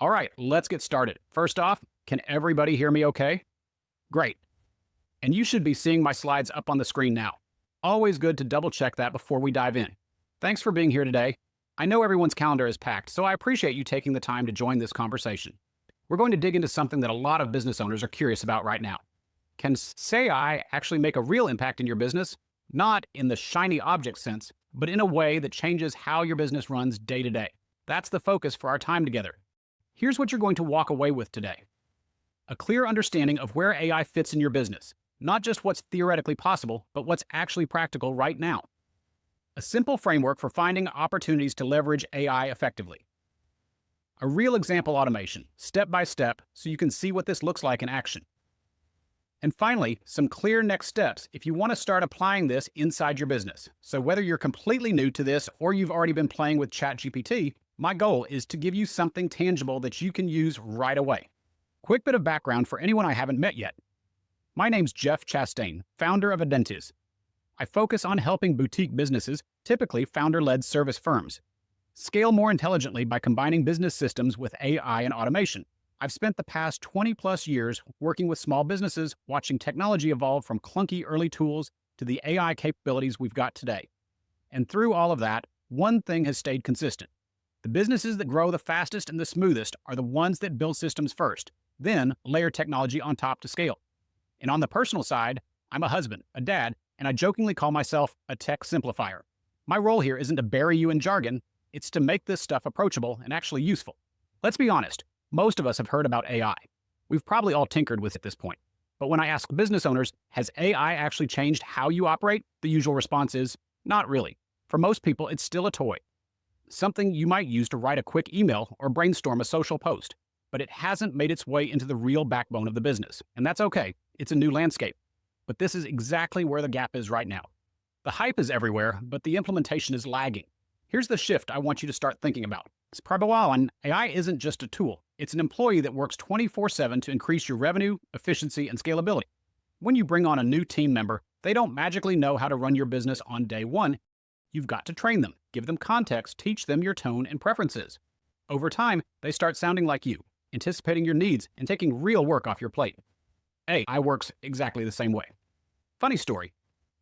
All right, let's get started. First off, can everybody hear me okay? Great. And you should be seeing my slides up on the screen now. Always good to double check that before we dive in. Thanks for being here today. I know everyone's calendar is packed, so I appreciate you taking the time to join this conversation. We're going to dig into something that a lot of business owners are curious about right now. Can AI actually make a real impact in your business? Not in the shiny object sense, but in a way that changes how your business runs day to day. That's the focus for our time together. Here's what you're going to walk away with today: a clear understanding of where AI fits in your business, not just what's theoretically possible, but what's actually practical right now. A simple framework for finding opportunities to leverage AI effectively. A real example automation, step by step, so you can see what this looks like in action. And finally, some clear next steps if you want to start applying this inside your business. So whether you're completely new to this or you've already been playing with ChatGPT, my goal is to give you something tangible that you can use right away. Quick bit of background for anyone I haven't met yet. My name's Jeff Chastain, founder of Adentiz. I focus on helping boutique businesses, typically founder-led service firms, scale more intelligently by combining business systems with AI and automation. I've spent the past 20 plus years working with small businesses, watching technology evolve from clunky early tools to the AI capabilities we've got today. And through all of that, one thing has stayed consistent. The businesses that grow the fastest and the smoothest are the ones that build systems first, then layer technology on top to scale. And on the personal side, I'm a husband, a dad, and I jokingly call myself a tech simplifier. My role here isn't to bury you in jargon, it's to make this stuff approachable and actually useful. Let's be honest, most of us have heard about AI. We've probably all tinkered with it at this point. But when I ask business owners, has AI actually changed how you operate? The usual response is, not really. For most people, it's still a toy. Something you might use to write a quick email or brainstorm a social post. But it hasn't made its way into the real backbone of the business. And that's okay. It's a new landscape. But this is exactly where the gap is right now. The hype is everywhere, but the implementation is lagging. Here's the shift I want you to start thinking about. Prabawalan, AI isn't just a tool. It's an employee that works 24/7 to increase your revenue, efficiency, and scalability. When you bring on a new team member, they don't magically know how to run your business on day one. You've got to train them, give them context, teach them your tone and preferences. Over time, they start sounding like you, anticipating your needs and taking real work off your plate. AI works exactly the same way. Funny story.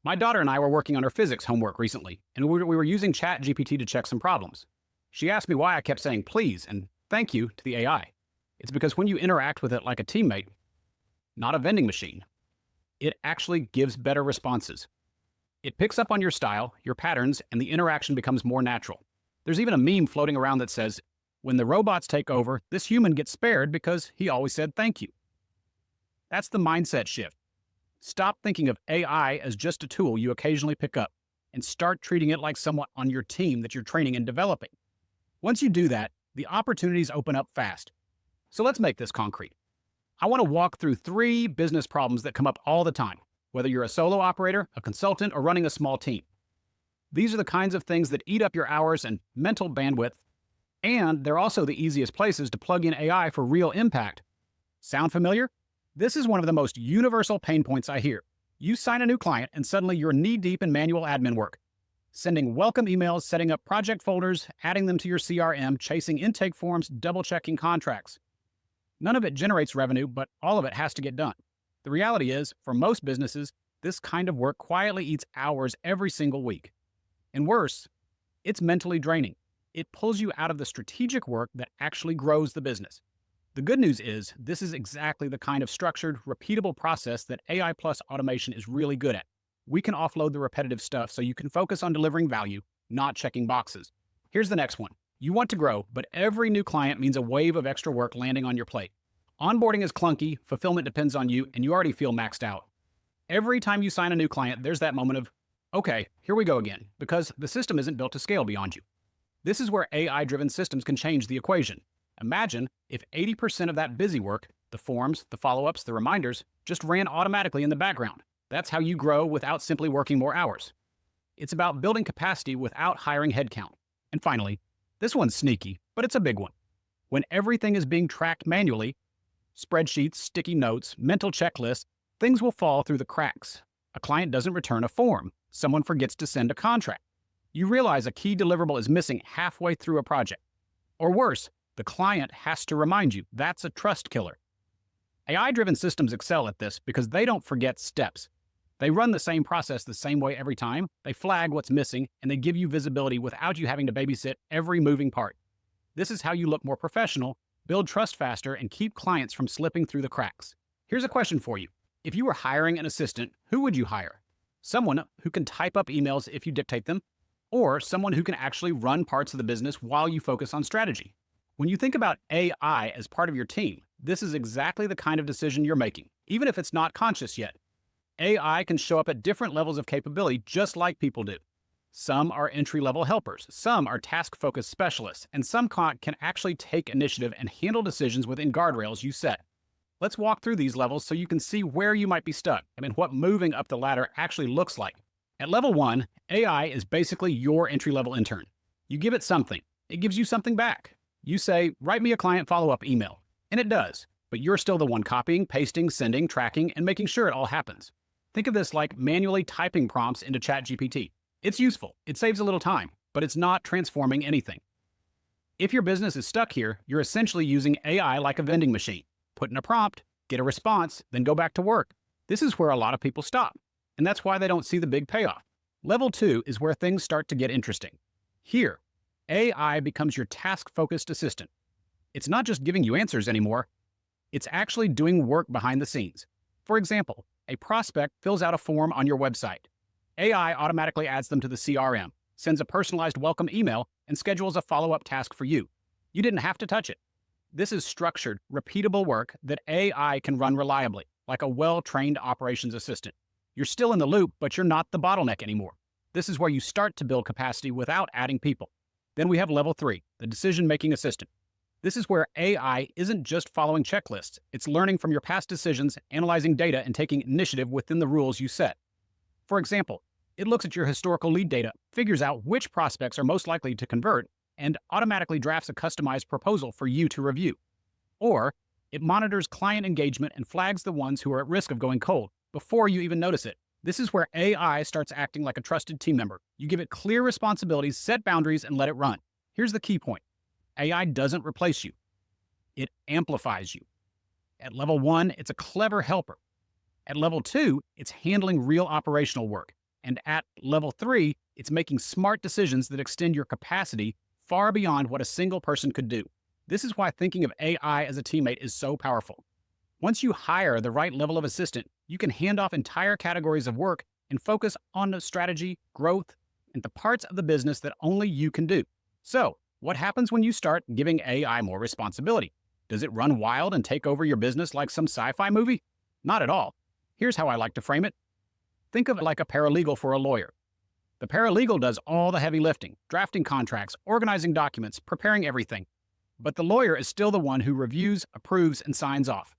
My daughter and I were working on her physics homework recently, and we were using ChatGPT to check some problems. She asked me why I kept saying please and thank you to the AI. It's because when you interact with it like a teammate, not a vending machine, it actually gives better responses. It picks up on your style, your patterns, and the interaction becomes more natural. There's even a meme floating around that says, when the robots take over, this human gets spared because he always said thank you. That's the mindset shift. Stop thinking of AI as just a tool you occasionally pick up and start treating it like someone on your team that you're training and developing. Once you do that, the opportunities open up fast. So let's make this concrete. I want to walk through 3 business problems that come up all the time, whether you're a solo operator, a consultant, or running a small team. These are the kinds of things that eat up your hours and mental bandwidth, and they're also the easiest places to plug in AI for real impact. Sound familiar? This is one of the most universal pain points I hear. You sign a new client and suddenly you're knee-deep in manual admin work. Sending welcome emails, setting up project folders, adding them to your CRM, chasing intake forms, double-checking contracts. None of it generates revenue, but all of it has to get done. The reality is, for most businesses, this kind of work quietly eats hours every single week. And worse, it's mentally draining. It pulls you out of the strategic work that actually grows the business. The good news is, this is exactly the kind of structured, repeatable process that AI plus automation is really good at. We can offload the repetitive stuff so you can focus on delivering value, not checking boxes. Here's the next one. You want to grow, but every new client means a wave of extra work landing on your plate. Onboarding is clunky, fulfillment depends on you, and you already feel maxed out. Every time you sign a new client, there's that moment of, okay, here we go again, because the system isn't built to scale beyond you. This is where AI-driven systems can change the equation. Imagine if 80% of that busy work, the forms, the follow-ups, the reminders, just ran automatically in the background. That's how you grow without simply working more hours. It's about building capacity without hiring headcount. And finally, this one's sneaky, but it's a big one. When everything is being tracked manually, spreadsheets, sticky notes, mental checklists, things will fall through the cracks. A client doesn't return a form. Someone forgets to send a contract. You realize a key deliverable is missing halfway through a project. Or worse, The client has to remind you. That's a trust killer. AI-driven systems excel at this because they don't forget steps. They run the same process the same way every time, they flag what's missing, and they give you visibility without you having to babysit every moving part. This is how you look more professional, build trust faster, and keep clients from slipping through the cracks. Here's a question for you. If you were hiring an assistant, who would you hire? Someone who can type up emails if you dictate them, or someone who can actually run parts of the business while you focus on strategy? When you think about AI as part of your team, this is exactly the kind of decision you're making, even if it's not conscious yet. AI can show up at different levels of capability just like people do. Some are entry-level helpers, some are task-focused specialists, and some can actually take initiative and handle decisions within guardrails you set. Let's walk through these levels so you can see where you might be stuck and what moving up the ladder actually looks like. At level 1, AI is basically your entry-level intern. You give it something, it gives you something back. You say, write me a client follow-up email, and it does, but you're still the one copying, pasting, sending, tracking, and making sure it all happens. Think of this like manually typing prompts into ChatGPT. It's useful, it saves a little time, but it's not transforming anything. If your business is stuck here, you're essentially using AI like a vending machine. Put in a prompt, get a response, then go back to work. This is where a lot of people stop, and that's why they don't see the big payoff. Level 2 is where things start to get interesting. Here, AI becomes your task-focused assistant. It's not just giving you answers anymore, it's actually doing work behind the scenes. For example, a prospect fills out a form on your website. AI automatically adds them to the CRM, sends a personalized welcome email, and schedules a follow-up task for you. You didn't have to touch it. This is structured, repeatable work that AI can run reliably, like a well-trained operations assistant. You're still in the loop, but you're not the bottleneck anymore. This is where you start to build capacity without adding people. Then we have level 3, the decision-making assistant. This is where AI isn't just following checklists. It's learning from your past decisions, analyzing data, and taking initiative within the rules you set. For example, it looks at your historical lead data, figures out which prospects are most likely to convert, and automatically drafts a customized proposal for you to review. Or, it monitors client engagement and flags the ones who are at risk of going cold before you even notice it. This is where AI starts acting like a trusted team member. You give it clear responsibilities, set boundaries, and let it run. Here's the key point. AI doesn't replace you. It amplifies you. At level 1, it's a clever helper. At level 2, it's handling real operational work. And at level 3, it's making smart decisions that extend your capacity far beyond what a single person could do. This is why thinking of AI as a teammate is so powerful. Once you hire the right level of assistant, you can hand off entire categories of work and focus on the strategy, growth, and the parts of the business that only you can do. So, what happens when you start giving AI more responsibility? Does it run wild and take over your business like some sci-fi movie? Not at all. Here's how I like to frame it. Think of it like a paralegal for a lawyer. The paralegal does all the heavy lifting, drafting contracts, organizing documents, preparing everything. But the lawyer is still the one who reviews, approves, and signs off.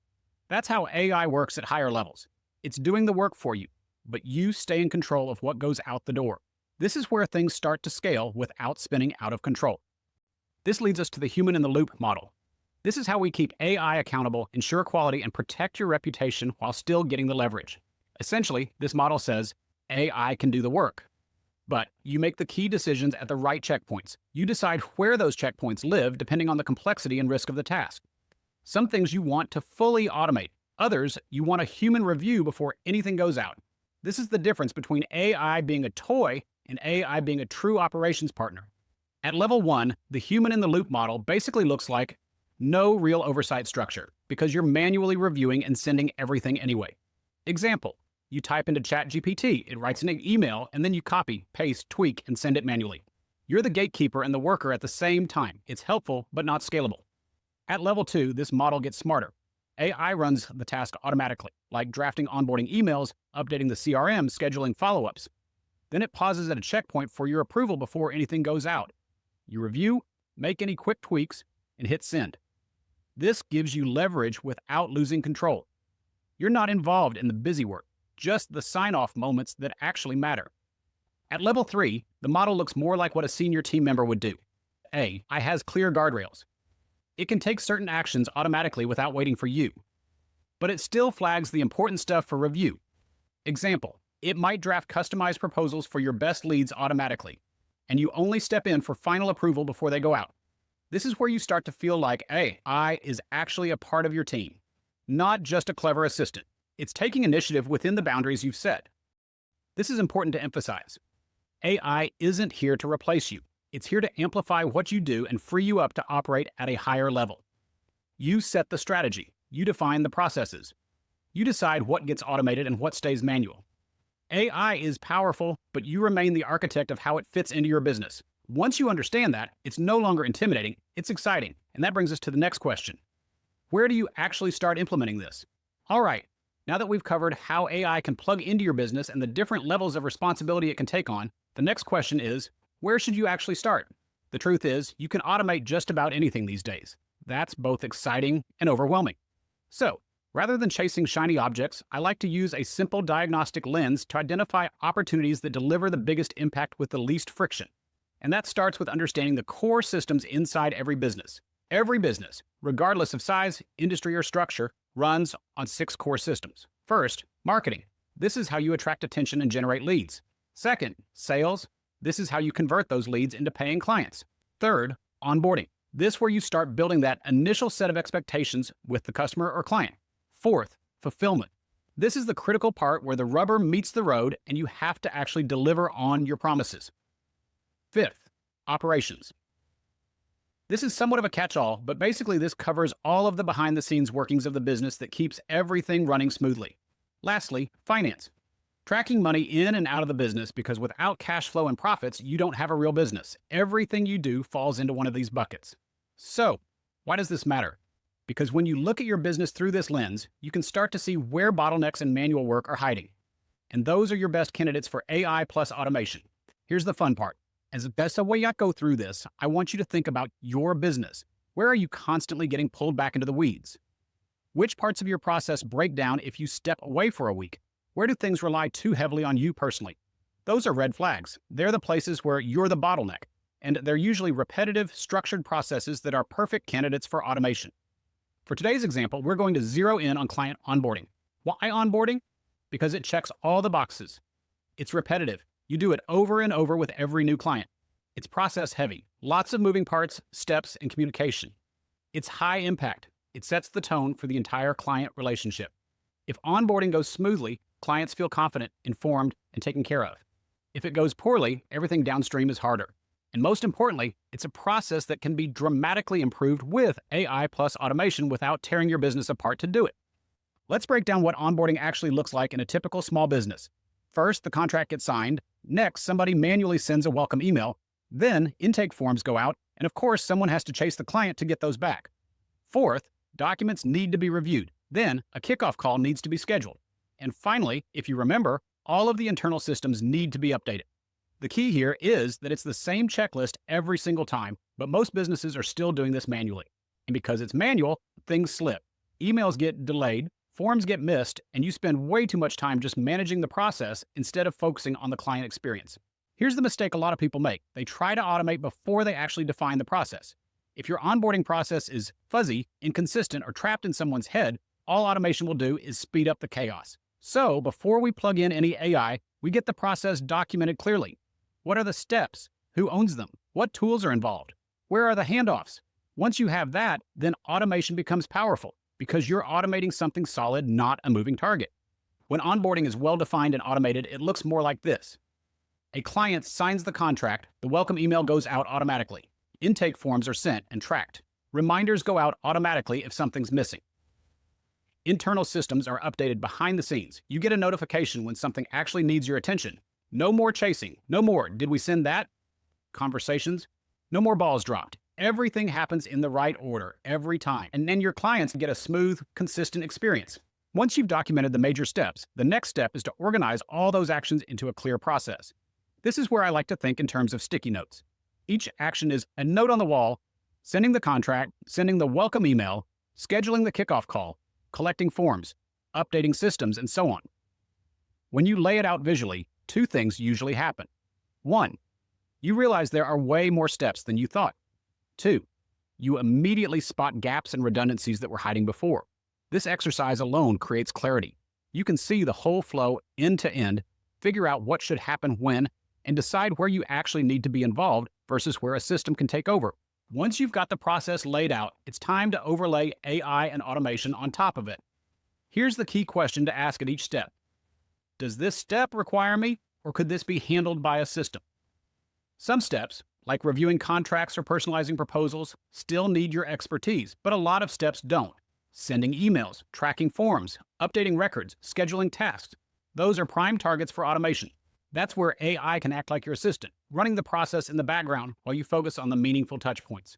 That's how AI works at higher levels. It's doing the work for you, but you stay in control of what goes out the door. This is where things start to scale without spinning out of control. This leads us to the human-in-the-loop model. This is how we keep AI accountable, ensure quality, and protect your reputation while still getting the leverage. Essentially, this model says, AI can do the work, but you make the key decisions at the right checkpoints. You decide where those checkpoints live depending on the complexity and risk of the task. Some things you want to fully automate. Others, you want a human review before anything goes out. This is the difference between AI being a toy and AI being a true operations partner. At level 1, the human-in-the-loop model basically looks like no real oversight structure because you're manually reviewing and sending everything anyway. Example, you type into ChatGPT, it writes an email, and then you copy, paste, tweak, and send it manually. You're the gatekeeper and the worker at the same time. It's helpful, but not scalable. At level 2, this model gets smarter. AI runs the task automatically, like drafting onboarding emails, updating the CRM, scheduling follow-ups. Then it pauses at a checkpoint for your approval before anything goes out. You review, make any quick tweaks, and hit send. This gives you leverage without losing control. You're not involved in the busy work, just the sign-off moments that actually matter. At level 3, the model looks more like what a senior team member would do. AI has clear guardrails. It can take certain actions automatically without waiting for you, but it still flags the important stuff for review. Example, it might draft customized proposals for your best leads automatically, and you only step in for final approval before they go out. This is where you start to feel like AI is actually a part of your team, not just a clever assistant. It's taking initiative within the boundaries you've set. This is important to emphasize. AI isn't here to replace you. It's here to amplify what you do and free you up to operate at a higher level. You set the strategy. You define the processes. You decide what gets automated and what stays manual. AI is powerful, but you remain the architect of how it fits into your business. Once you understand that, it's no longer intimidating, it's exciting. And that brings us to the next question. Where do you actually start implementing this? All right, now that we've covered how AI can plug into your business and the different levels of responsibility it can take on, the next question is, where should you actually start? The truth is, you can automate just about anything these days. That's both exciting and overwhelming. So, rather than chasing shiny objects, I like to use a simple diagnostic lens to identify opportunities that deliver the biggest impact with the least friction. And that starts with understanding the core systems inside every business. Every business, regardless of size, industry, or structure, runs on 6 core systems. First, marketing. This is how you attract attention and generate leads. Second, sales. This is how you convert those leads into paying clients. Third, onboarding. This is where you start building that initial set of expectations with the customer or client. Fourth, fulfillment. This is the critical part where the rubber meets the road and you have to actually deliver on your promises. Fifth, operations. This is somewhat of a catch-all, but basically this covers all of the behind-the-scenes workings of the business that keeps everything running smoothly. Lastly, finance. Tracking money in and out of the business, because without cash flow and profits, you don't have a real business. Everything you do falls into one of these buckets. So, why does this matter? Because when you look at your business through this lens, you can start to see where bottlenecks and manual work are hiding. And those are your best candidates for AI plus automation. Here's the fun part. As best a way I go through this, I want you to think about your business. Where are you constantly getting pulled back into the weeds? Which parts of your process break down if you step away for a week? Where do things rely too heavily on you personally? Those are red flags. They're the places where you're the bottleneck, and they're usually repetitive, structured processes that are perfect candidates for automation. For today's example, we're going to zero in on client onboarding. Why onboarding? Because it checks all the boxes. It's repetitive. You do it over and over with every new client. It's process heavy, lots of moving parts, steps, and communication. It's high impact. It sets the tone for the entire client relationship. If onboarding goes smoothly, clients feel confident, informed, and taken care of. If it goes poorly, everything downstream is harder. And most importantly, it's a process that can be dramatically improved with AI plus automation without tearing your business apart to do it. Let's break down what onboarding actually looks like in a typical small business. First, the contract gets signed. Next, somebody manually sends a welcome email. Then, intake forms go out. And of course, someone has to chase the client to get those back. Fourth, documents need to be reviewed. Then, a kickoff call needs to be scheduled. And finally, if you remember, all of the internal systems need to be updated. The key here is that it's the same checklist every single time, but most businesses are still doing this manually. And because it's manual, things slip. Emails get delayed, forms get missed, and you spend way too much time just managing the process instead of focusing on the client experience. Here's the mistake a lot of people make. They try to automate before they actually define the process. If your onboarding process is fuzzy, inconsistent, or trapped in someone's head, all automation will do is speed up the chaos. So, before we plug in any AI, we get the process documented clearly. What are the steps? Who owns them? What tools are involved? Where are the handoffs? Once you have that, then automation becomes powerful because you're automating something solid, not a moving target. When onboarding is well-defined and automated, it looks more like this. A client signs the contract, the welcome email goes out automatically. Intake forms are sent and tracked. Reminders go out automatically if something's missing. Internal systems are updated behind the scenes. You get a notification when something actually needs your attention. No more chasing. No more, did we send that? Conversations. No more balls dropped. Everything happens in the right order every time. And then your clients get a smooth, consistent experience. Once you've documented the major steps, the next step is to organize all those actions into a clear process. This is where I like to think in terms of sticky notes. Each action is a note on the wall, sending the contract, sending the welcome email, scheduling the kickoff call, collecting forms, updating systems, and so on. When you lay it out visually, 2 things usually happen. 1, you realize there are way more steps than you thought. 2, you immediately spot gaps and redundancies that were hiding before. This exercise alone creates clarity. You can see the whole flow end to end, figure out what should happen when, and decide where you actually need to be involved versus where a system can take over. Once you've got the process laid out, it's time to overlay AI and automation on top of it. Here's the key question to ask at each step. Does this step require me, or could this be handled by a system? Some steps, like reviewing contracts or personalizing proposals, still need your expertise, but a lot of steps don't. Sending emails, tracking forms, updating records, scheduling tasks. Those are prime targets for automation. That's where AI can act like your assistant, running the process in the background while you focus on the meaningful touch points.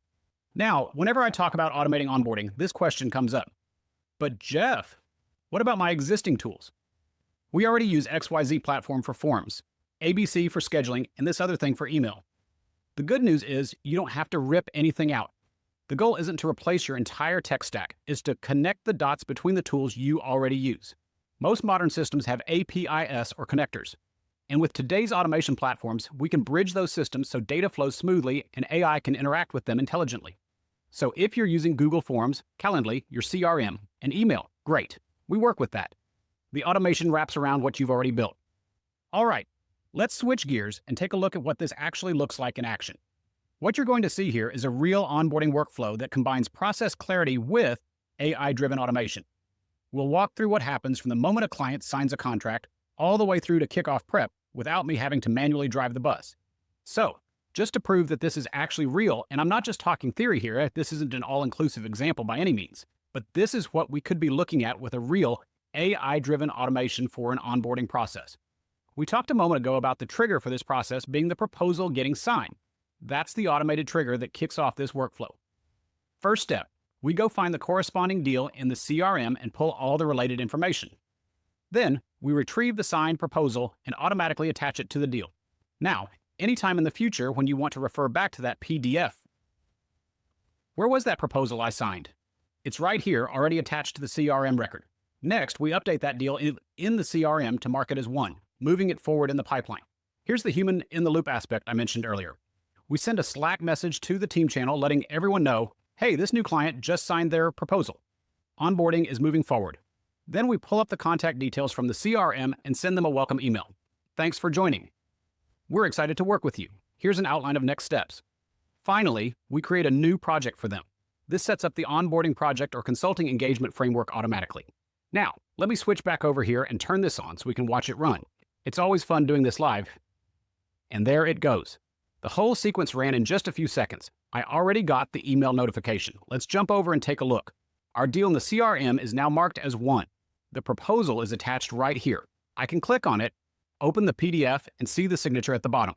Now, whenever I talk about automating onboarding, this question comes up. But Jeff, what about my existing tools? We already use XYZ platform for forms, ABC for scheduling, and this other thing for email. The good news is you don't have to rip anything out. The goal isn't to replace your entire tech stack, it's to connect the dots between the tools you already use. Most modern systems have APIs or connectors. And with today's automation platforms, we can bridge those systems so data flows smoothly and AI can interact with them intelligently. So if you're using Google Forms, Calendly, your CRM, and email, great. We work with that. The automation wraps around what you've already built. All right, let's switch gears and take a look at what this actually looks like in action. What you're going to see here is a real onboarding workflow that combines process clarity with AI-driven automation. We'll walk through what happens from the moment a client signs a contract all the way through to kickoff prep without me having to manually drive the bus. So, just to prove that this is actually real, and I'm not just talking theory here, this isn't an all-inclusive example by any means, but this is what we could be looking at with a real AI-driven automation for an onboarding process. We talked a moment ago about the trigger for this process being the proposal getting signed. That's the automated trigger that kicks off this workflow. First step, we go find the corresponding deal in the CRM and pull all the related information. Then, we retrieve the signed proposal and automatically attach it to the deal. Now, anytime in the future when you want to refer back to that PDF, where was that proposal I signed? It's right here, already attached to the CRM record. Next, we update that deal in the CRM to mark it as one, moving it forward in the pipeline. Here's the human in the loop aspect I mentioned earlier. We send a Slack message to the team channel letting everyone know, hey, this new client just signed their proposal. Onboarding is moving forward. Then we pull up the contact details from the CRM and send them a welcome email. Thanks for joining. We're excited to work with you. Here's an outline of next steps. Finally, we create a new project for them. This sets up the onboarding project or consulting engagement framework automatically. Now, let me switch back over here and turn this on so we can watch it run. It's always fun doing this live. And there it goes. The whole sequence ran in just a few seconds. I already got the email notification. Let's jump over and take a look. Our deal in the CRM is now marked as one. The proposal is attached right here. I can click on it, open the PDF, and see the signature at the bottom.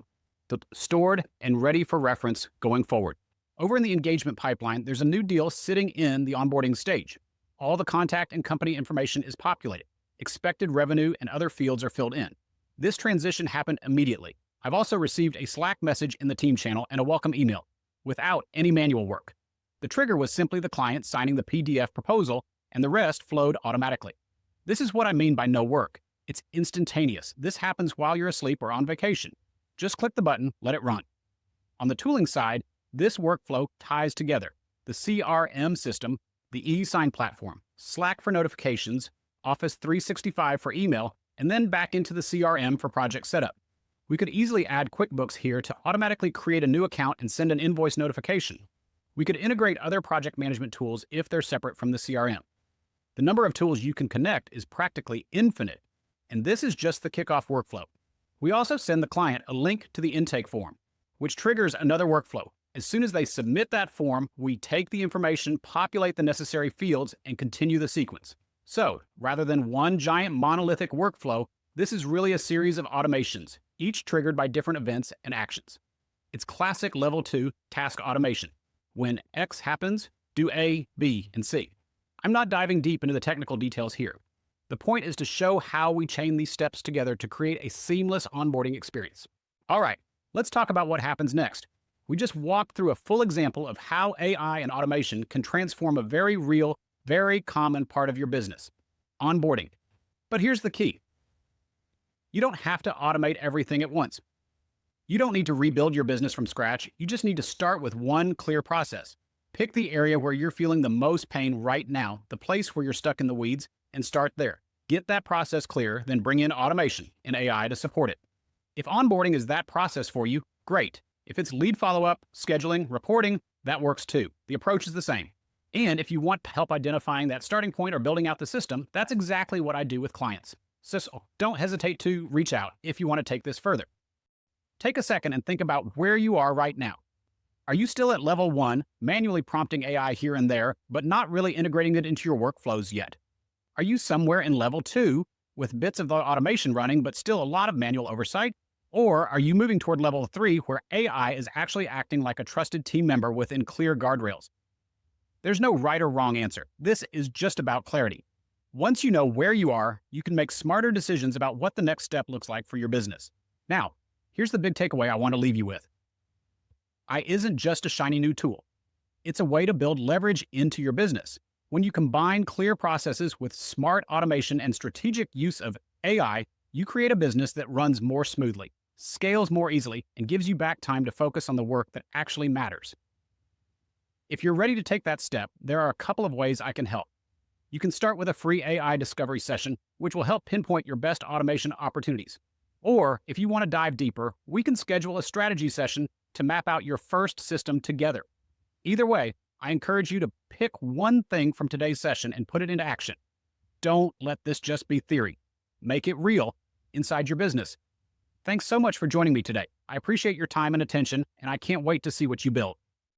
Stored and ready for reference going forward. Over in the engagement pipeline, there's a new deal sitting in the onboarding stage. All the contact and company information is populated. Expected revenue and other fields are filled in. This transition happened immediately. I've also received a Slack message in the team channel and a welcome email, without any manual work. The trigger was simply the client signing the PDF proposal, and the rest flowed automatically. This is what I mean by no work. It's instantaneous. This happens while you're asleep or on vacation. Just click the button, let it run. On the tooling side, this workflow ties together the CRM system, the e-sign platform, Slack for notifications, Office 365 for email, and then back into the CRM for project setup. We could easily add QuickBooks here to automatically create a new account and send an invoice notification. We could integrate other project management tools if they're separate from the CRM. The number of tools you can connect is practically infinite, and this is just the kickoff workflow. We also send the client a link to the intake form, which triggers another workflow. As soon as they submit that form, we take the information, populate the necessary fields, and continue the sequence. So, rather than one giant monolithic workflow, this is really a series of automations, each triggered by different events and actions. It's classic level 2 task automation. When X happens, do A, B, and C. I'm not diving deep into the technical details here. The point is to show how we chain these steps together to create a seamless onboarding experience. All right, let's talk about what happens next. We just walked through a full example of how AI and automation can transform a very real, very common part of your business, onboarding. But here's the key. You don't have to automate everything at once. You don't need to rebuild your business from scratch. You just need to start with one clear process. Pick the area where you're feeling the most pain right now, the place where you're stuck in the weeds, and start there. Get that process clear, then bring in automation and AI to support it. If onboarding is that process for you, great. If it's lead follow-up, scheduling, reporting, That works too. The approach is the same. And if you want help identifying that starting point or building out the system, that's exactly what I do with clients. So don't hesitate to reach out if you want to take this further. Take a second and think about where you are right now. Are you still at level 1, manually prompting AI here and there, but not really integrating it into your workflows yet? Are you somewhere in level 2, with bits of the automation running, but still a lot of manual oversight? Or are you moving toward level 3, where AI is actually acting like a trusted team member within clear guardrails? There's no right or wrong answer. This is just about clarity. Once you know where you are, you can make smarter decisions about what the next step looks like for your business. Now, here's the big takeaway I want to leave you with. AI isn't just a shiny new tool. It's a way to build leverage into your business. When you combine clear processes with smart automation and strategic use of AI, you create a business that runs more smoothly, scales more easily, and gives you back time to focus on the work that actually matters. If you're ready to take that step, there are a couple of ways I can help. You can start with a free AI discovery session, which will help pinpoint your best automation opportunities. Or, if you want to dive deeper, we can schedule a strategy session to map out your first system together. Either way, I encourage you to pick one thing from today's session and put it into action. Don't let this just be theory. Make it real inside your business. Thanks so much for joining me today. I appreciate your time and attention, and I can't wait to see what you build.